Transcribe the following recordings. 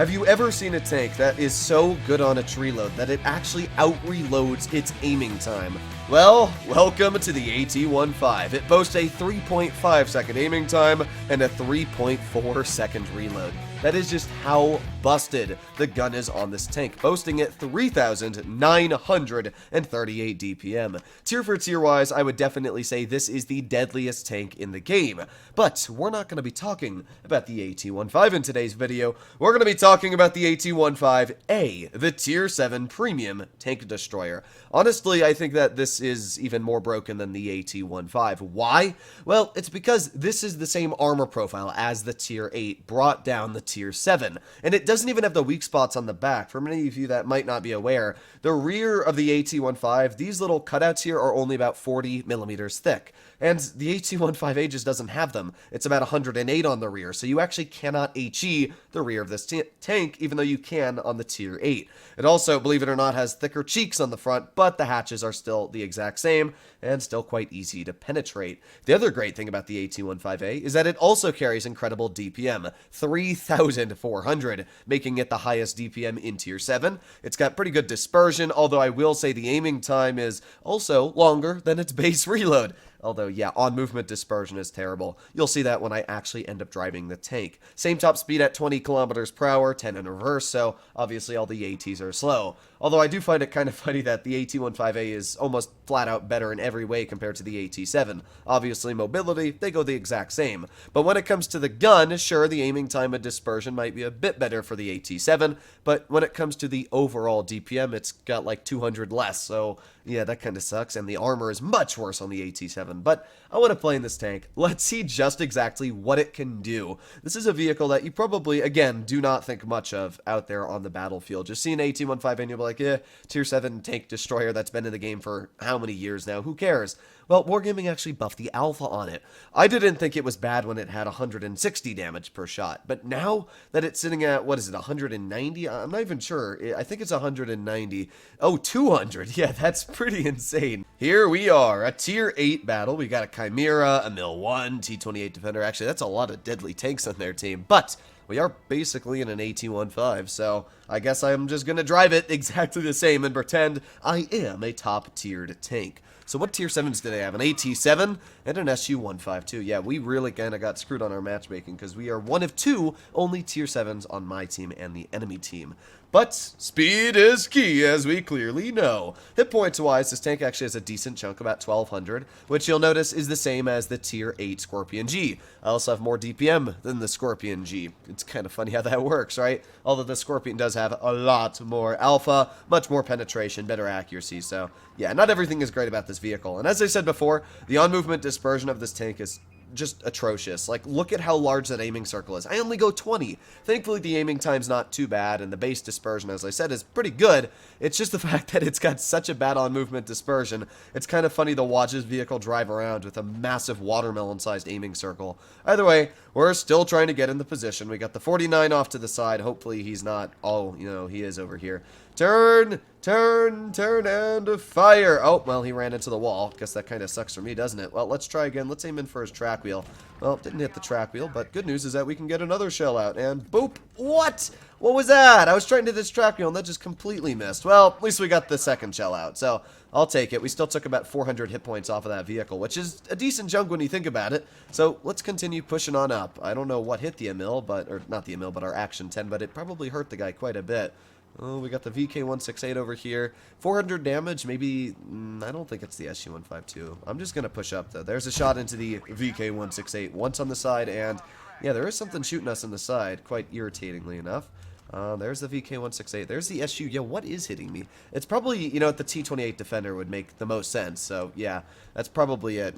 Have you ever seen a tank that is so good on its reload that it actually out-reloads its aiming time? Well, welcome to the AT-15. It boasts a 3.5 second aiming time and a 3.4 second reload. That is just how busted the gun is on this tank, boasting at 3,938 DPM. Tier for tier wise, I would definitely say this is the deadliest tank in the game. But we're not going to be talking about the AT-15 in today's video. We're going to be talking about the AT-15A, the tier 7 premium tank destroyer. Honestly, I think that this is even more broken than the AT-15. Why? Well, it's because this is the same armor profile as the tier 8, brought down the tier 7, and it doesn't even have the weak spots on the back. For many of you that might not be aware, the rear of the AT-15, these little cutouts here are only about 40 millimeters thick, and the AT-15A just doesn't have them. It's about 108 on the rear, so you actually cannot HE the rear of this tank, even though you can on the tier 8. It also, believe it or not, has thicker cheeks on the front, but the hatches are still the exact same, and still quite easy to penetrate. The other great thing about the AT-15A is that it also carries incredible DPM, 3,400, making it the highest DPM in tier 7. It's got pretty good dispersion, although I will say the aiming time is also longer than its base reload. Although, yeah, on-movement dispersion is terrible. You'll see that when I actually end up driving the tank. Same top speed at 20 kilometers per hour, 10 in reverse, so obviously all the ATs are slow. Although I do find it kind of funny that the AT-15A is almost flat out better in every way compared to the AT-7. Obviously, mobility, they go the exact same. But when it comes to the gun, sure, the aiming time and dispersion might be a bit better for the AT-7, but when it comes to the overall DPM, it's got like 200 less, so yeah, that kind of sucks, and the armor is much worse on the AT-7. But I want to play in this tank. Let's see just exactly what it can do. This is a vehicle that you probably, again, do not think much of out there on the battlefield. Just see an AT-15 and you'll be like, yeah, tier 7 tank destroyer that's been in the game for how many years now? Who cares? Well, Wargaming actually buffed the alpha on it. I didn't think it was bad when it had 160 damage per shot, but now that it's sitting at, what is it, 190? I'm not even sure. I think it's 190. Oh, 200. Yeah, that's pretty insane. Here we are, a tier 8 battle. We got a Chimera, a Mil-1, T-28 Defender. Actually, that's a lot of deadly tanks on their team, but we are basically in an AT-15, so I guess I'm just going to drive it exactly the same and pretend I am a top-tiered tank. So what tier 7s did I have? An AT-7 and an SU-152. Yeah, we really kind of got screwed on our matchmaking because we are one of two only tier 7s on my team and the enemy team. But speed is key, as we clearly know. Hit points wise, this tank actually has a decent chunk, about 1,200, which you'll notice is the same as the tier 8 Scorpion G. I also have more DPM than the Scorpion G. It's kind of funny how that works, right? Although the Scorpion does have a lot more alpha, much more penetration, better accuracy, so yeah, not everything is great about this vehicle. And as I said before, the on-movement dispersion of this tank is just atrocious. Like, look at how large that aiming circle is. I only go 20. Thankfully, the aiming time's not too bad, and the base dispersion, as I said, is pretty good. It's just the fact that it's got such a bad on-movement dispersion. It's kind of funny to watch this vehicle drive around with a massive watermelon-sized aiming circle. Either way, we're still trying to get in the position. We got the 49 off to the side. Hopefully, he's not... Oh, you know, he is over here. Turn, turn, turn, and fire. Oh, well, he ran into the wall. Guess that kind of sucks for me, doesn't it? Well, let's try again. Let's aim in for his track wheel. Well, didn't hit the track wheel, but good news is that we can get another shell out. And boop. What? What was that? I was trying to hit this track wheel, and that just completely missed. Well, at least we got the second shell out, so I'll take it. We still took about 400 hit points off of that vehicle, which is a decent chunk when you think about it. So let's continue pushing on up. I don't know what hit the Emil, or not the Emil, but our Action 10, but it probably hurt the guy quite a bit. Oh, we got the VK168 over here. 400 damage, maybe... I don't think it's the SU-152. I'm just going to push up, though. There's a shot into the VK168 once on the side, and yeah, there is something shooting us on the side, quite irritatingly enough. There's the VK168. There's the SU. Yeah, what is hitting me? It's probably, you know, the T-28 Defender would make the most sense, so yeah, that's probably it.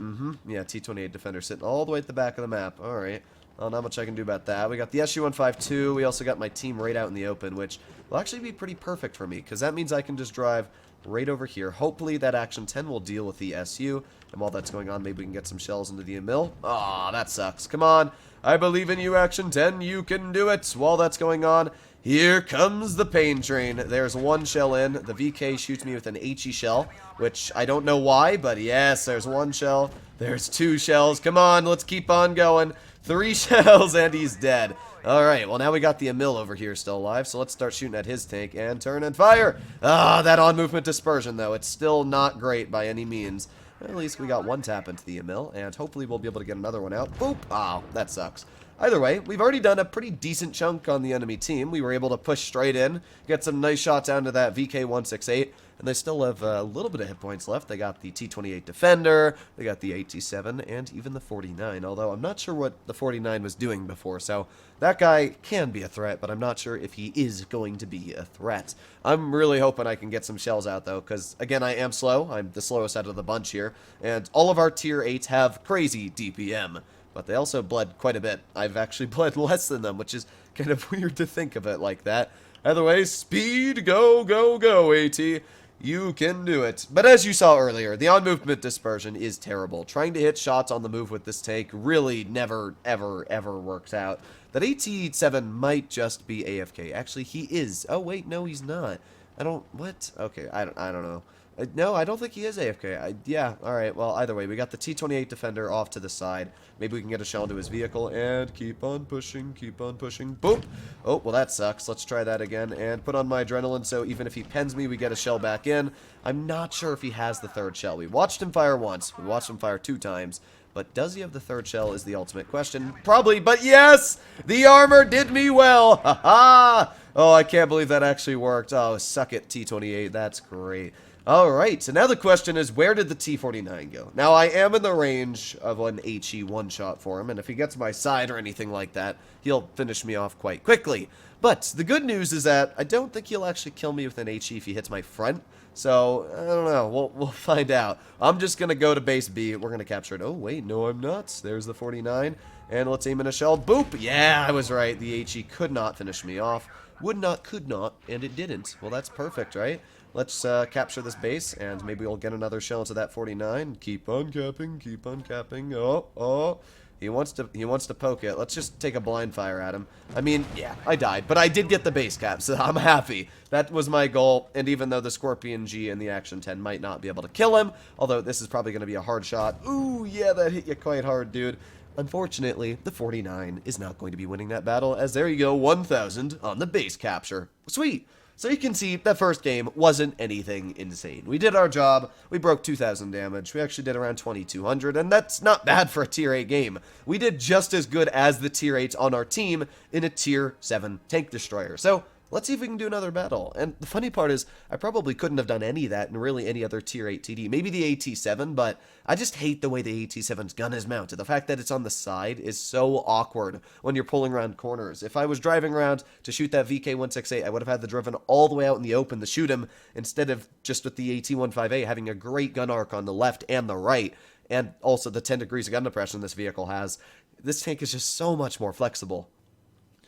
Yeah, T-28 Defender sitting all the way at the back of the map. All right. Well, not much I can do about that. We got the SU-152. We also got my team right out in the open, which will actually be pretty perfect for me, because that means I can just drive right over here. Hopefully that Action 10 will deal with the SU, and while that's going on, maybe we can get some shells into the Emil. Aw, that sucks. Come on. I believe in you, Action 10. You can do it. While that's going on, here comes the pain train. There's one shell in. The VK shoots me with an HE shell, which I don't know why, but yes, there's one shell. There's two shells. Come on, let's keep on going. 3 shells, and he's dead. Alright, well now we got the Emil over here still alive, so let's start shooting at his tank and turn and fire! Ah, that on-movement dispersion though, it's still not great by any means. At least we got one tap into the Emil, and hopefully we'll be able to get another one out. Boop! Oh, that sucks. Either way, we've already done a pretty decent chunk on the enemy team. We were able to push straight in, get some nice shots down to that VK-168, and they still have a little bit of hit points left. They got the T-28 Defender, they got the AT-7, and even the 49, although I'm not sure what the 49 was doing before, so that guy can be a threat, but I'm not sure if he is going to be a threat. I'm really hoping I can get some shells out, though, because, again, I am slow. I'm the slowest out of the bunch here, and all of our Tier 8s have crazy DPM. But they also bled quite a bit. I've actually bled less than them, which is kind of weird to think of it like that. Either way, speed, go, go, go, AT. You can do it. But as you saw earlier, the on-movement dispersion is terrible. Trying to hit shots on the move with this tank really never, ever, ever works out. That AT-7 might just be AFK. Actually, he is. Oh, wait, no, he's not. What? Okay, I don't know. No, I don't think he is AFK. Yeah, alright, well, either way, we got the T-28 Defender off to the side. Maybe we can get a shell into his vehicle, and keep on pushing, boop! Oh, well, that sucks. Let's try that again, and put on my adrenaline, so even if he pens me, we get a shell back in. I'm not sure if he has the third shell. We watched him fire once, we watched him fire 2 times, but does he have the third shell is the ultimate question. Probably, but yes! The armor did me well! Ha-ha! Oh, I can't believe that actually worked. Oh, suck it, T-28, that's great. Alright, so now the question is, where did the T-49 go? Now, I am in the range of an HE one-shot for him, and if he gets my side or anything like that, he'll finish me off quite quickly. But the good news is that I don't think he'll actually kill me with an HE if he hits my front, so, I don't know, we'll find out. I'm just gonna go to base B, we're gonna capture it. Oh, wait, no, I'm not. There's the 49, and let's aim in a shell. Boop! Yeah, I was right, the HE could not finish me off. Would not, could not, and it didn't. Well, that's perfect, right? Let's capture this base, and maybe we'll get another shell into that 49. Keep on capping, keep on capping. Oh, he wants to poke it. Let's just take a blind fire at him. I mean, yeah, I died, but I did get the base cap, so I'm happy. That was my goal, and even though the Scorpion G and the Action 10 might not be able to kill him, although this is probably going to be a hard shot. Ooh, yeah, that hit you quite hard, dude. Unfortunately, the 49 is not going to be winning that battle, as there you go, 1,000 on the base capture. Sweet! So you can see that first game wasn't anything insane. We did our job, we broke 2,000 damage, we actually did around 2,200, and that's not bad for a Tier 8 game. We did just as good as the Tier 8s on our team in a Tier 7 tank destroyer. So, let's see if we can do another battle. And the funny part is, I probably couldn't have done any of that in really any other Tier 8 TD. Maybe the AT-7, but I just hate the way the AT-7's gun is mounted. The fact that it's on the side is so awkward when you're pulling around corners. If I was driving around to shoot that VK-168, I would have had the driven all the way out in the open to shoot him, instead of just with the AT-15A having a great gun arc on the left and the right, and also the 10 degrees of gun depression this vehicle has. This tank is just so much more flexible.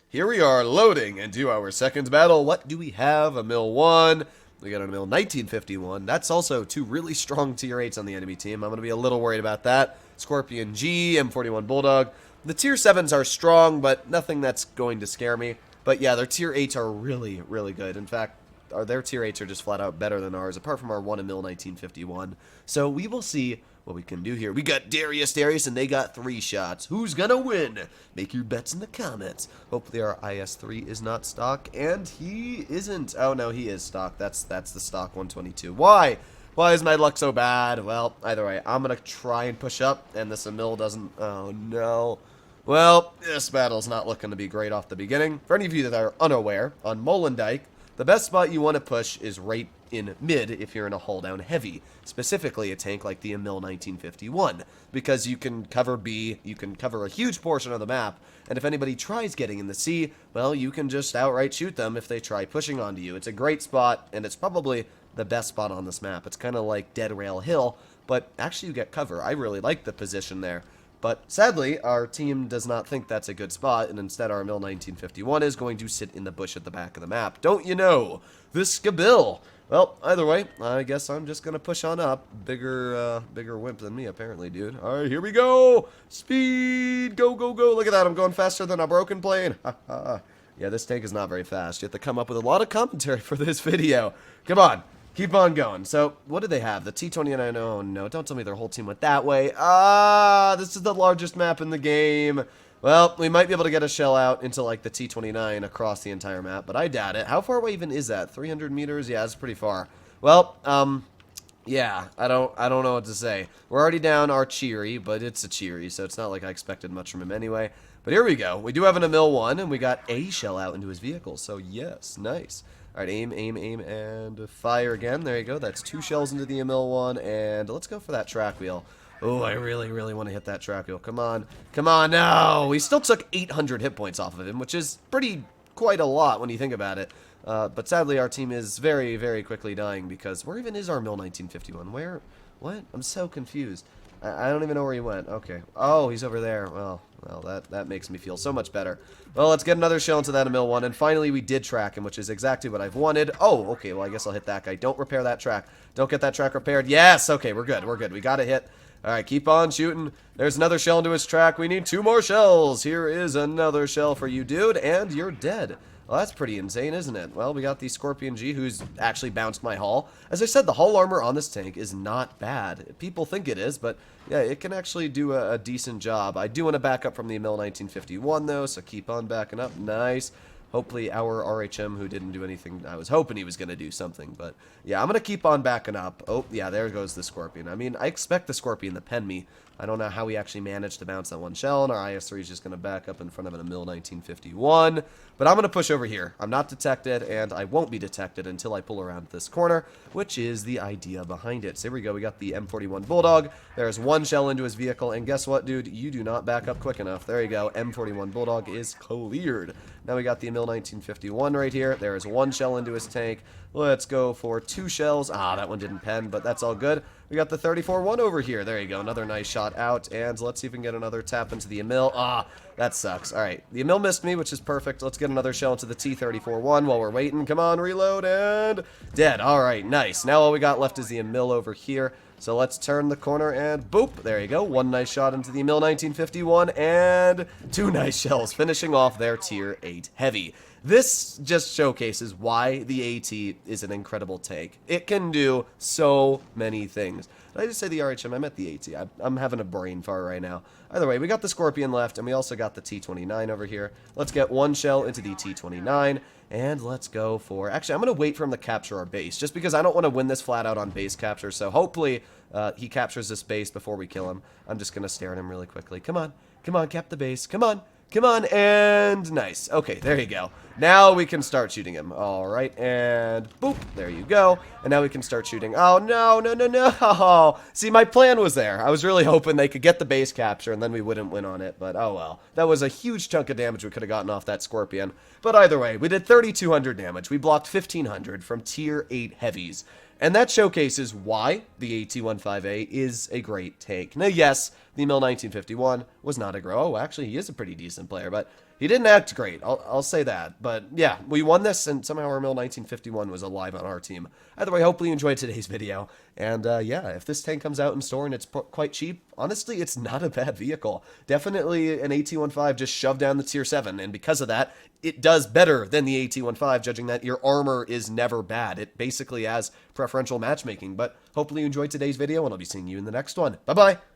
Here we are loading into our second battle. What do we have? A Mil 1. We got a Mil 1951. That's also 2 really strong Tier 8s on the enemy team. I'm going to be a little worried about that. Scorpion G, M41 Bulldog. The Tier 7s are strong, but nothing that's going to scare me. But yeah, their Tier 8s are really, really good. In fact, their Tier 8s are just flat out better than ours, apart from our 1 Mil 1951. So we will see what we can do here. We got Darius, and they got 3 shots. Who's gonna win? Make your bets in the comments. Hopefully our IS-3 is not stock, and he isn't. Oh, no, he is stock. That's the stock 122. Why? Why is my luck so bad? Well, either way, I'm gonna try and push up, and this Emil doesn't. Oh, no. Well, this battle's not looking to be great off the beginning. For any of you that are unaware, on Molendyke, the best spot you want to push is right in mid if you're in a hull down heavy, specifically a tank like the Emil 1951, because you can cover B, you can cover a huge portion of the map, and if anybody tries getting in the C, well, you can just outright shoot them if they try pushing onto you. It's a great spot, and it's probably the best spot on this map. It's kind of like Dead Rail Hill, but actually you get cover. I really like the position there. But sadly, our team does not think that's a good spot, and instead our Mil 1951 is going to sit in the bush at the back of the map. Don't you know? This Skabil. Well, either way, I guess I'm just going to push on up. Bigger wimp than me, apparently, dude. All right, here we go. Speed. Go, go, go. Look at that. I'm going faster than a broken plane. Yeah, this tank is not very fast. You have to come up with a lot of commentary for this video. Come on. Keep on going. So, what do they have? The T-29, oh no, don't tell me their whole team went that way. This is the largest map in the game. Well, we might be able to get a shell out into, like, the T-29 across the entire map, but I doubt it. How far away even is that? 300 meters? Yeah, it's pretty far. Well, yeah, I don't know what to say. We're already down our Cheery, but it's a Cheery, so it's not like I expected much from him anyway. But here we go. We do have an Emil 1, and we got a shell out into his vehicle, so yes, nice. All right, aim, aim, aim, and fire again. There you go. That's 2 shells into the Emil 1, and let's go for that track wheel. Oh, I really, really want to hit that track wheel. Come on. Come on, no! We still took 800 hit points off of him, which is quite a lot when you think about it. But sadly, our team is very, very quickly dying because where even is our Mil 1951? Where? What? I'm so confused. I don't even know where he went. Okay. Oh, he's over there. Well, that makes me feel so much better. Well, let's get another shell into that Emil 1, and finally we did track him, which is exactly what I've wanted. Oh, okay, well, I guess I'll hit that guy. Don't repair that track. Don't get that track repaired. Yes! Okay, we're good. We're good. We got a hit. All right, keep on shooting. There's another shell into his track. We need 2 more shells. Here is another shell for you, dude, and you're dead. Well, that's pretty insane, isn't it? Well, we got the Scorpion G, who's actually bounced my hull. As I said, the hull armor on this tank is not bad. People think it is, but yeah, it can actually do a decent job. I do want to back up from the Mil 1951, though, so keep on backing up. Nice. Hopefully our RHM, who didn't do anything, I was hoping he was going to do something, but yeah, I'm going to keep on backing up. Oh, yeah, there goes the Scorpion. I mean, I expect the Scorpion to pen me. I don't know how he actually managed to bounce that 1 shell, and our IS-3 is just going to back up in front of a Mil 1951. But I'm going to push over here. I'm not detected, and I won't be detected until I pull around this corner, which is the idea behind it. So here we go. We got the M41 Bulldog. There's 1 shell into his vehicle, and guess what, dude? You do not back up quick enough. There you go. M41 Bulldog is cleared. Now we got the Mil 1951 right here. There is 1 shell into his tank. Let's go for 2 shells. Ah, that one didn't pen, but that's all good. We got the 34-1 over here. There you go. Another nice shot out. And let's see if we can get another tap into the Emil. Ah, that sucks. All right. The Emil missed me, which is perfect. Let's get another shell into the T-34-1 while we're waiting. Come on, reload, and dead. All right, nice. Now all we got left is the Emil over here. So let's turn the corner and boop. There you go. 1 nice shot into the Emil 1951 and 2 nice shells, finishing off their Tier 8 Heavy. This just showcases why the AT is an incredible tank. It can do so many things. Did I just say the RHM? I meant the AT. I'm having a brain fart right now. Either way, we got the Scorpion left, and we also got the T-29 over here. Let's get 1 shell into the T-29, and let's go for... Actually, I'm going to wait for him to capture our base, just because I don't want to win this flat out on base capture, so hopefully he captures this base before we kill him. I'm just going to stare at him really quickly. Come on. Come on, cap the base. Come on. Come on, and nice. Okay, there you go. Now we can start shooting him. All right, and boop, there you go. And now we can start shooting. Oh, no, no, no, no. See, my plan was there. I was really hoping they could get the base capture, and then we wouldn't win on it, but oh well. That was a huge chunk of damage we could have gotten off that Scorpion. But either way, we did 3,200 damage. We blocked 1,500 from Tier 8 Heavies. And that showcases why the AT-15A is a great tank. Now, yes, the Mil 1951 was not a Oh, actually, he is a pretty decent player, but he didn't act great. I'll say that. But yeah, we won this, and somehow our Mil 1951 was alive on our team. Either way, hopefully you enjoyed today's video. And yeah, if this tank comes out in store and it's quite cheap, honestly, it's not a bad vehicle. Definitely an AT-15 just shoved down the Tier 7, and because of that, it does better than the AT-15, judging that your armor is never bad. It basically has preferential matchmaking. But hopefully you enjoyed today's video, and I'll be seeing you in the next one. Bye-bye!